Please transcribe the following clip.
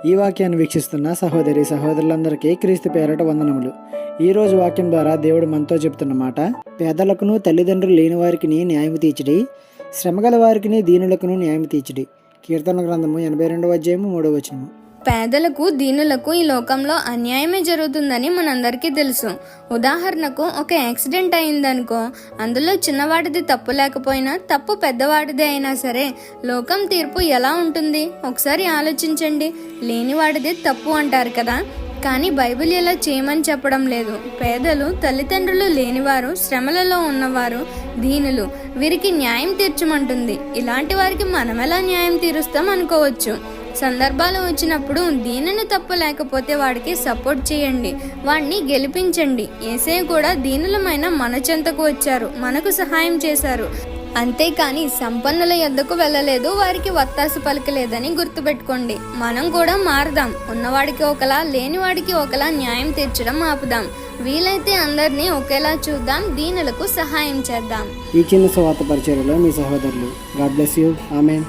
ఈ వాక్యాన్ని వీక్షిస్తున్న సహోదరి సహోదరులందరికీ క్రీస్తు పేరట వందనములు. ఈరోజు వాక్యం ద్వారా దేవుడు మనతో చెప్తున్న మాట: పేదలకును తల్లిదండ్రులు లేని వారికి న్యాయం తీర్చుడి, శ్రమగల వారికి దీనులకును న్యాయం తీర్చుడి. కీర్తన గ్రంథము 82వ అధ్యాయము 3వ వచనము. పేదలకు దీనులకు ఈ లోకంలో అన్యాయమే జరుగుతుందని మనందరికీ తెలుసు. ఉదాహరణకు ఒక యాక్సిడెంట్ అయిందనుకో, అందులో చిన్నవాడిది తప్పు లేకపోయినా తప్పు పెద్దవాడిదే అయినా సరే లోకం తీర్పు ఎలా ఉంటుంది ఒకసారి ఆలోచించండి. లేనివాడిది తప్పు అంటారు కదా, కానీ బైబిల్ ఇలా చేయమని చెప్పడం లేదు. పేదలు, తల్లిదండ్రులు లేనివారు, శ్రమలలో ఉన్నవారు, దీనులు, వీరికి న్యాయం తీర్చమంటుంది. ఇలాంటి వారికి మనం ఎలా న్యాయం తీరుస్తాం అనుకోవచ్చు. సందర్భాలు వచ్చినప్పుడు దీనిని తప్పు లేకపోతే వాడికి సపోర్ట్ చేయండి, వాడిని గెలిపించండి. యేసయ్య కూడా దీనులమైన మన చెంతకు వచ్చారు, మనకు సహాయం చేశారు. అంతేకాని సంపన్నుల యొద్దకు వెళ్ళలేదు, వారికి వత్తాసు పలకలేదని గుర్తుపెట్టుకోండి. మనం కూడా మారదాం. ఉన్నవాడికి ఒకలా, లేనివాడికి ఒకలా న్యాయం తీర్చడం ఆపుదాం. వీలైతే అందరినీ ఒకేలా చూద్దాం, దీనులకు సహాయం చేద్దాం. ఈ చిన్న సువార్త పరిచర్యలో మీ సహోదరులు. God bless you. ఆమేన్.